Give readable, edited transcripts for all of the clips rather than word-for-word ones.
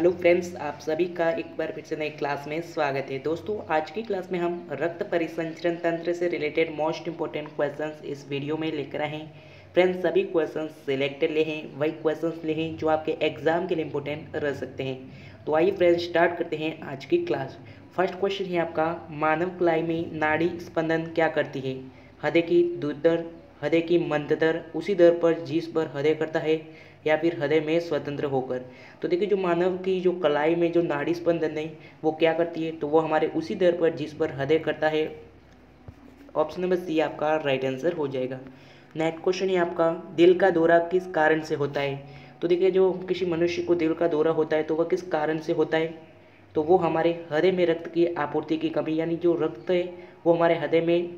Hello friends, आप सभी का एक बार फिर से नई क्लास में स्वागत है। दोस्तों, आज की क्लास में हम रक्त परिसंचरण तंत्र से रिलेटेड मोस्ट इंपॉर्टेंट क्वेश्चंस इस वीडियो में लेकर आए हैं। फ्रेंड्स, सभी क्वेश्चंस सिलेक्टेड ले हैं, वही क्वेश्चंस ले हैं जो आपके एग्जाम के लिए इंपॉर्टेंट रह सकते हैं। तो आइए फ्रेंड्स, स्टार्ट करते हैं आज की क्लास। फर्स्ट क्वेश्चन है आपका, मानव कलाई में नाड़ी स्पंदन क्या करती है? हृदय की द्रुत दर, हृदय की मंद दर, उसी दर पर जिस पर हृदय करता है, या फिर हृदय में स्वतंत्र होकर। तो देखिए, जो मानव की जो कलाई में जो नाड़ी स्पंदन है वो क्या करती है, तो वो हमारे उसी दर पर जिस पर हृदय करता है। ऑप्शन नंबर सी आपका राइट आंसर हो जाएगा। नेक्स्ट क्वेश्चन है आपका, दिल का दौरा किस कारण से होता है? तो देखिए, जो किसी मनुष्य को दिल का दौरा होता है तो वह किस कारण से होता है, तो वो हमारे हृदय में रक्त की आपूर्ति की कमी, यानी जो रक्त है वो हमारे हृदय में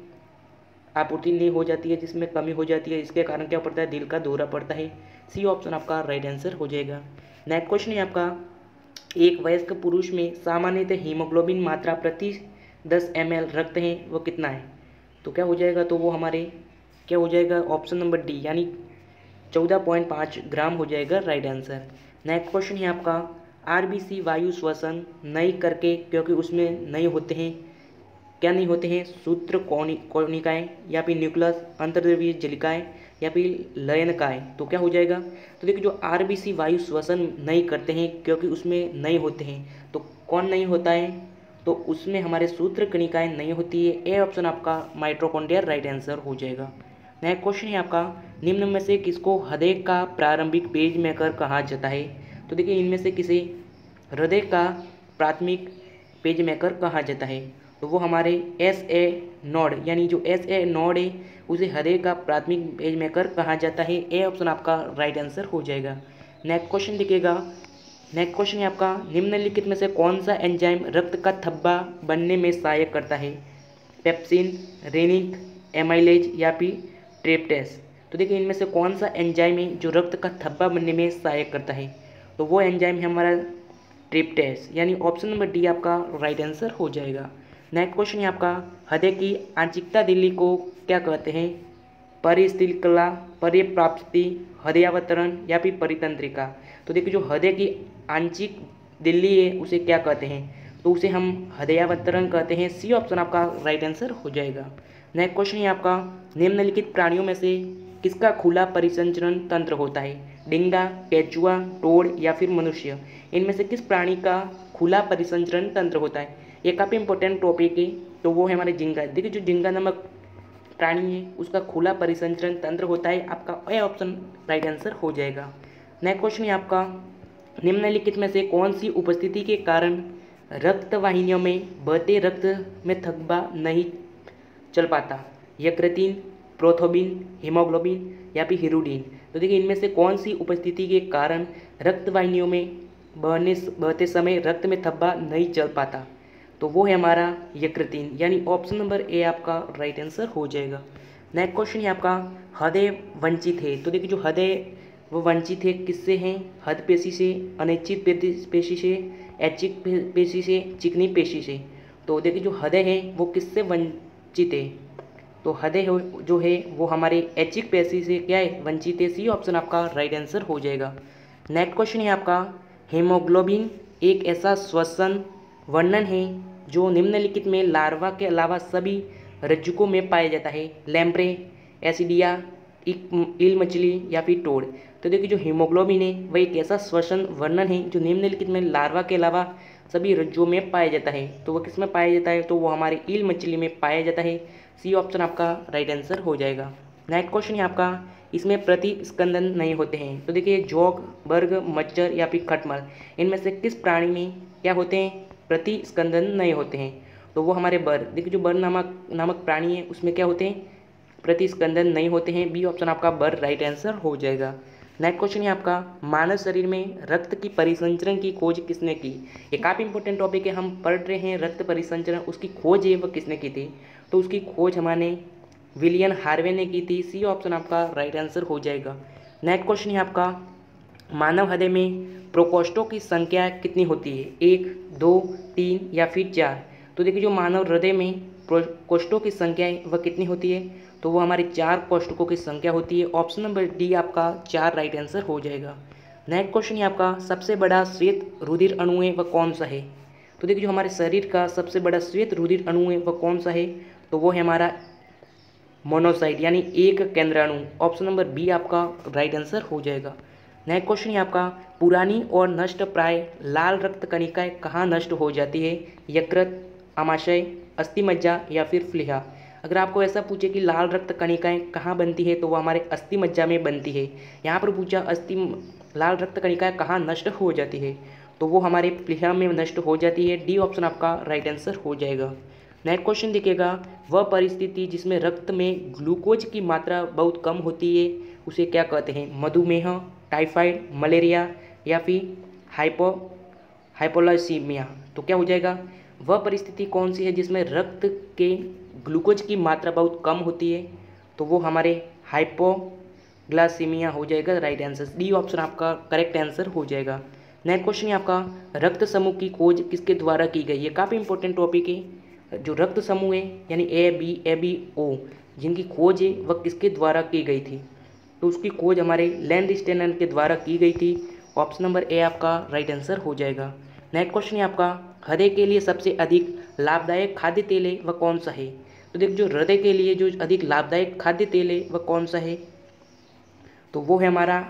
आपूर्ति नहीं हो जाती है, जिसमें कमी हो जाती है, इसके कारण क्या पड़ता है, दिल का दौरा पड़ता है। सी ऑप्शन आपका राइट आंसर हो जाएगा। नेक्स्ट क्वेश्चन है आपका, एक वयस्क पुरुष में सामान्यतः हीमोग्लोबिन मात्रा प्रति 10 ml रक्त है वो कितना है? तो क्या हो जाएगा, तो वो हमारे क्या हो जाएगा, ऑप्शन नंबर डी यानी 14.5 ग्राम हो जाएगा राइट आंसर। नेक्स्ट क्वेश्चन है आपका, आरबीसी वायु श्वसन नहीं करके, क्योंकि उसमें नहीं होते हैं, क्या नहीं होते हैं, सूत्र कोनिकाएँ, या फिर न्यूक्लियस, अंतर्द्रव्यीय जलिकाएँ, या फिर लयनकाएँ। तो क्या हो जाएगा, तो देखिए, जो आरबीसी वायु श्वसन नहीं करते हैं क्योंकि उसमें नहीं होते हैं, तो कौन नहीं होता है, तो उसमें हमारे सूत्र कणिकाएँ नहीं होती है। ए ऑप्शन आपका माइटोकॉन्ड्रिया राइट आंसर हो जाएगा। नेक्स्ट क्वेश्चन है आपका, निम्न में से किसको हृदय का प्रारंभिक पेज मेकर कहा जाता है? तो देखिए, इनमें से किसे हृदय का प्राथमिक पेज मेकर कहा जाता है, तो वो हमारे एस ए नोड, यानी जो एस ए नोड है उसे हृदय का प्राथमिक पेज मेकर कहा जाता है। ए ऑप्शन आपका राइट आंसर हो जाएगा। नेक्स्ट क्वेश्चन दिखेगा, नेक्स्ट क्वेश्चन है आपका, निम्नलिखित में से कौन सा एंजाइम रक्त का थब्बा बनने में सहायक करता है? पेप्सिन, रेनिक, एमाइलेज, या फिर ट्रेप्टेस। तो देखिए, इनमें से कौन सा एंजाइम है जो रक्त का थब्बा बनने में सहायक करता है, तो वो एंजाइम है हमारा ट्रिप्टेस, यानी ऑप्शन नंबर डी आपका राइट आंसर हो जाएगा। नेक्स्ट क्वेश्चन है आपका, हृदय की आंशिकता दिल्ली को क्या कहते हैं? परिस्थितिकला, परिप्राप्ति, हृदयावतरण, या फिर परितंत्रिका। तो देखिए, जो हृदय की आंशिक दिल्ली है उसे क्या कहते हैं, तो उसे हम हृदयावतरण कहते हैं। सी ऑप्शन आपका राइट आंसर हो जाएगा। नेक्स्ट क्वेश्चन है आपका, निम्नलिखित प्राणियों में से किसका खुला परिसंचरण तंत्र होता है? डिंगा, केचुआ, टोड़, या फिर मनुष्य। इनमें से किस प्राणी का खुला परिसंचरण तंत्र होता है? ये काफ़ी इंपॉर्टेंट टॉपिक है, तो वो है हमारे झींगा। देखिए, जो झींगा नामक प्राणी है उसका खुला परिसंचरण तंत्र होता है। आपका ए ऑप्शन राइट आंसर हो जाएगा। नेक्स्ट क्वेश्चन है आपका, निम्नलिखित में से कौन सी उपस्थिति के कारण रक्त वाहिनियों में बहते रक्त में थब्बा नहीं चल पाता? यकृतिन, प्रोथोबिन, हीमोग्लोबिन, या फिर हिरुडिन। तो देखिए, इनमें से कौन सी उपस्थिति के कारण रक्त वाहिनियों में बहते समय रक्त में थब्बा नहीं चल पाता, तो वो है हमारा यकृतिन, यानी ऑप्शन नंबर ए आपका राइट आंसर हो जाएगा। नेक्स्ट क्वेश्चन है आपका, हृदय वंचित है। तो देखिए, जो हृदय वो वंचित है किससे हैं? हृदय पेशी से, अनिश्चित पेशी से, ऐच्छिक पेशी से, चिकनी पेशी से। तो देखिए, जो हृदय है वो किससे वंचित है, तो हृदय जो है वो हमारे ऐच्छिक पेशी से क्या है, वंचित है। सी ऑप्शन आपका राइट आंसर हो जाएगा। नेक्स्ट क्वेश्चन है आपका, हीमोग्लोबिन एक ऐसा श्वसन वर्णन है जो निम्नलिखित में लार्वा के अलावा सभी रज्जुकों में पाया जाता है? लैम्प्रे, एसिडिया, ईल मछली, या फिर टोड़। तो देखिए, जो हीमोग्लोबिन है वह एक ऐसा श्वसन वर्णन है जो निम्नलिखित में लार्वा के अलावा सभी रज्जुओं में पाया जाता है। तो वह किस में पाया जाता है, तो वो हमारे ईल मछली में पाया जाता है। सी ऑप्शन आपका राइट आंसर हो जाएगा। नेक्स्ट क्वेश्चन है आपका, इसमें प्रतिस्कंदन नहीं होते हैं। तो देखिए, जोंक, बर्ग, मच्छर, या फिर खटमल, इनमें से किस प्राणी में क्या होते हैं, प्रतिस्कंदन नहीं होते हैं? तो वो हमारे बर, देखिए, जो बर नामक प्राणी है उसमें क्या होते हैं, प्रतिस्कंदन नहीं होते हैं। बी ऑप्शन आपका बर राइट आंसर हो जाएगा। नेक्स्ट क्वेश्चन है आपका, मानव शरीर में रक्त की परिसंचरण की खोज किसने की? ये काफ़ी इंपॉर्टेंट टॉपिक है, हम पढ़ रहे हैं रक्त परिसंचरण, उसकी खोज है वो किसने की थी, तो उसकी खोज हमारे विलियम हार्वे ने की थी। सी ऑप्शन आपका राइट आंसर हो जाएगा। नेक्स्ट क्वेश्चन है आपका, मानव हृदय में प्रोकोष्ठों की संख्या कितनी होती है? 1, 2, 3, या फिर 4। तो देखिए, जो मानव हृदय में कोष्ठकों की संख्या है वह कितनी होती है, तो वो हमारे 4 कोष्ठकों की संख्या होती है। ऑप्शन नंबर डी आपका 4 राइट आंसर हो जाएगा। नेक्स्ट क्वेश्चन है आपका, सबसे बड़ा श्वेत रुधिर अणु है वह कौन सा है? तो देखिए जो हमारे शरीर का सबसे बड़ा श्वेत रुधिर अणु है वह कौन सा है? तो वो है हमारा मोनोसाइट यानी एक केंद्राणु। ऑप्शन नंबर बी आपका राइट आंसर हो जाएगा। नेक्स्ट क्वेश्चन है आपका, पुरानी और नष्ट प्राय लाल रक्त कणिकाएं कहाँ नष्ट हो जाती है? यकृत, आमाशय, अस्थिमज्जा या फिर प्लीहा। अगर आपको ऐसा पूछे कि लाल रक्त कणिकाएं कहाँ बनती है तो वो हमारे अस्थिमज्जा में बनती है। यहाँ पर पूछा लाल रक्त कणिकाएं कहाँ नष्ट हो जाती है तो वो हमारे प्लीहा में नष्ट हो जाती है। डी ऑप्शन आपका राइट आंसर हो जाएगा। नेक्स्ट क्वेश्चन देखिएगा, वह परिस्थिति जिसमें रक्त में ग्लूकोज की मात्रा बहुत कम होती है उसे क्या कहते हैं? मधुमेह, टाइफाइड, मलेरिया या फिर हाइपोलाइसीमिया। तो क्या हो जाएगा? वह परिस्थिति कौन सी है जिसमें रक्त के ग्लूकोज की मात्रा बहुत कम होती है? तो वो हमारे हाइपोग्लाइसीमिया हो जाएगा राइट आंसर। डी ऑप्शन आपका करेक्ट आंसर हो जाएगा। नेक्स्ट क्वेश्चन है आपका, रक्त समूह की खोज किसके द्वारा की गई? ये काफ़ी इंपॉर्टेंट टॉपिक है। जो रक्त समूह है यानी ए बी ओ जिनकी खोज है वह किसके द्वारा की गई थी? तो उसकी खोज हमारे लैंडस्टेनर के द्वारा की गई थी। ऑप्शन नंबर ए आपका राइट आंसर हो जाएगा। नेक्स्ट क्वेश्चन है आपका, हृदय के लिए सबसे अधिक लाभदायक खाद्य तेल है वह कौन सा है? तो देखो जो हृदय के लिए जो अधिक लाभदायक खाद्य तेल है वह कौन सा है? तो वो है हमारा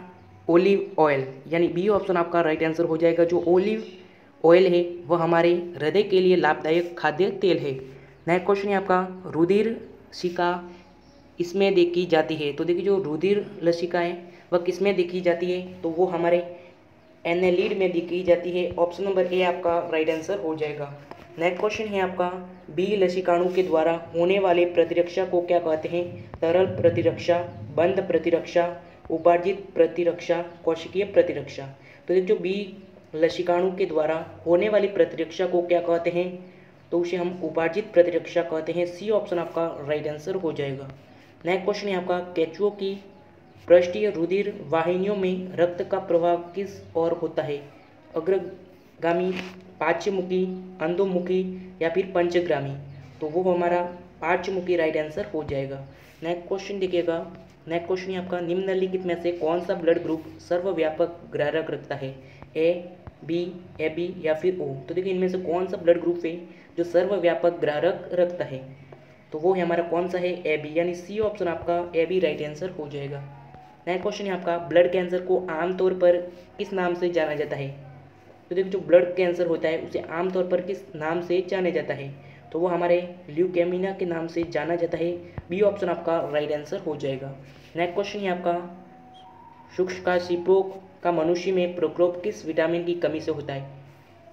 ओलिव ऑयल यानी बी ऑप्शन आपका राइट आंसर हो जाएगा। जो ओलिव ऑयल है वह हमारे हृदय के लिए लाभदायक खाद्य तेल है। नेक्स्ट क्वेश्चन है आपका, रुधिर लसिका इसमें देखी जाती है? तो देखिए जो रुधिर लसिका है वह किस में देखी जाती है? तो वो हमारे एनेलिड में देखी जाती है। ऑप्शन नंबर ए आपका राइट आंसर हो जाएगा। नेक्स्ट क्वेश्चन है आपका, बी लसिकाणु के द्वारा होने वाले प्रतिरक्षा को क्या कहते हैं? तरल प्रतिरक्षा, बंध प्रतिरक्षा, उपार्जित प्रतिरक्षा, कोशिकीय प्रतिरक्षा। तो देखिए जो बी लसिकाणु के द्वारा होने वाली प्रतिरक्षा को क्या कहते हैं? तो उसे हम उपार्जित प्रतिरक्षा कहते हैं। सी ऑप्शन आपका राइट आंसर हो जाएगा। नेक्स्ट क्वेश्चन है आपका, केंचुओं की पृष्ठीय रुधिर वाहिनियों में रक्त का प्रवाह किस ओर होता है? अग्रगामी, पार्श्वमुखी, अधोमुखी या फिर पंचगामी। तो वो हमारा पार्श्वमुखी राइट आंसर हो जाएगा। नेक्स्ट क्वेश्चन देखिएगा। नेक्स्ट क्वेश्चन है आपका, निम्नलिखित में से कौन सा ब्लड ग्रुप सर्वव्यापक ग्राहक रखता है? ए बी या फिर ओ। तो देखिए इनमें से कौन सा ब्लड ग्रुप है जो सर्वव्यापक ग्राहक रखता है? तो वो है हमारा कौन सा है? ए बी यानी सी ऑप्शन आपका ए बी राइट आंसर हो जाएगा। नेक्स्ट क्वेश्चन है आपका, ब्लड कैंसर को आमतौर पर किस नाम से जाना जाता है? तो देखिए जो ब्लड कैंसर होता है उसे आमतौर पर किस नाम से जाना जाता है? तो वो हमारे ल्यूकेमिया के नाम से जाना जाता है। बी ऑप्शन आपका राइट आंसर हो जाएगा। नेक्स्ट क्वेश्चन है आपका, सूक्ष्मकशिपों का मनुष्य में प्रकोप किस विटामिन की कमी से होता है?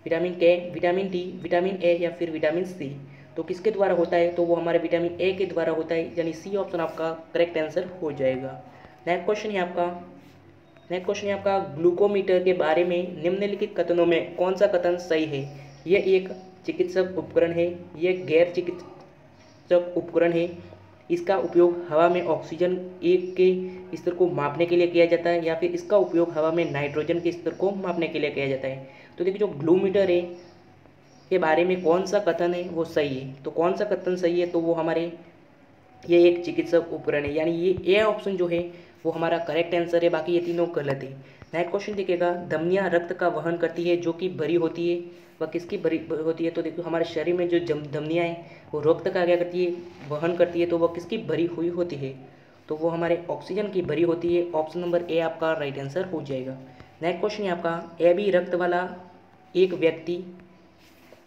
विटामिन के, विटामिन डी, विटामिन ए या फिर विटामिन सी। तो किसके द्वारा होता है? तो वो हमारे विटामिन ए के द्वारा होता है यानी सी ऑप्शन आपका करेक्ट आंसर हो जाएगा। नेक्स्ट क्वेश्चन है आपका, ग्लूकोमीटर के बारे में निम्नलिखित कथनों में कौन सा कथन सही है? यह एक चिकित्सक उपकरण है, यह गैर चिकित्सक उपकरण है, इसका उपयोग हवा में ऑक्सीजन एक के स्तर को मापने के लिए किया जाता है या फिर इसका उपयोग हवा में नाइट्रोजन के स्तर को मापने के लिए किया जाता है। तो देखिए जो ग्लूमीटर है के बारे में कौन सा कथन है वो सही है? तो कौन सा कथन सही है? तो वो हमारे ये एक चिकित्सक उपकरण है यानी ये ए ऑप्शन जो है वो हमारा करेक्ट आंसर है। बाकी ये तीनों गलत है। नेक्स्ट क्वेश्चन देखिएगा, धमनियाँ रक्त का वहन करती है जो कि भरी होती है, वह किसकी भरी होती है? तो देखो हमारे शरीर में जो धमनियाँ हैं वो रक्त का क्या करती है? वहन करती है। तो वह किसकी भरी हुई होती है? तो वो हमारे ऑक्सीजन की भरी होती है। ऑप्शन नंबर ए आपका राइट आंसर हो जाएगा। नेक्स्ट क्वेश्चन है आपका, ए बी रक्त वाला एक व्यक्ति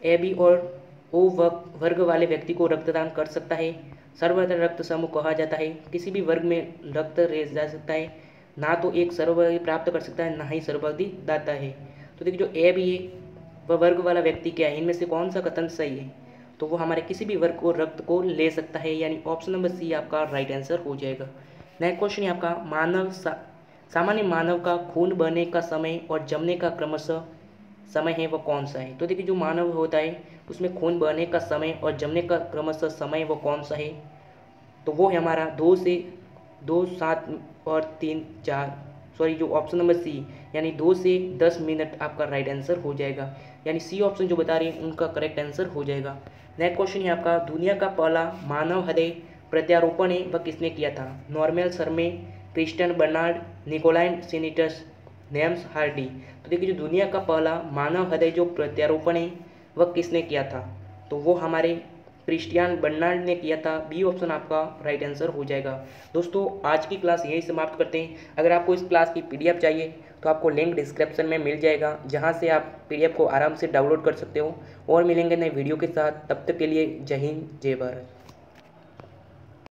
ए बी और ओ वर्ग वाले व्यक्ति को रक्तदान कर सकता है। सर्वत्र रक्त समूह कहा जाता है। किसी भी वर्ग में रक्त ले जा सकता है। ना तो एक सर्ववर्गी प्राप्त कर सकता है ना ही सर्ववर्गी दाता है। तो देखिए जो ए बी है वह वर्ग वाला व्यक्ति क्या है? इनमें से कौन सा कथन सही है? तो वो हमारे किसी भी वर्ग को रक्त को ले सकता है यानी ऑप्शन नंबर सी आपका राइट आंसर हो जाएगा। नेक्स्ट क्वेश्चन है आपका, सामान्य मानव का खून बहने का समय और जमने का क्रमशः समय है वह कौन सा है? तो देखिए जो मानव होता है उसमें खून बहने का समय और जमने का क्रमशः समय वो कौन सा है? तो वो है हमारा 2 से 2, 7 और 3, 4 सॉरी जो ऑप्शन नंबर सी यानी 2 से 10 मिनट आपका राइट आंसर हो जाएगा यानी सी ऑप्शन जो बता रहे हैं उनका करेक्ट आंसर हो जाएगा। नेक्स्ट क्वेश्चन है आपका, दुनिया का पहला मानव हृदय प्रत्यारोपण है वह किसने किया था? Norman Shumway, Christiaan Barnard, Nikolai Sinitsyn, James Hardy. तो देखिए जो दुनिया का पहला मानव हृदय जो प्रत्यारोपण है वह किसने किया था, तो वो हमारे क्रिस्टियान बर्नार्ड ने किया था। बी ऑप्शन आपका राइट आंसर हो जाएगा। दोस्तों आज की क्लास यहीं समाप्त करते हैं। अगर आपको इस क्लास की पीडीएफ चाहिए तो आपको लिंक डिस्क्रिप्शन में मिल जाएगा, जहां से आप पीडीएफ को आराम से डाउनलोड कर सकते हो। और मिलेंगे नए वीडियो के साथ, तब तक के लिए जय हिंद जय भारत।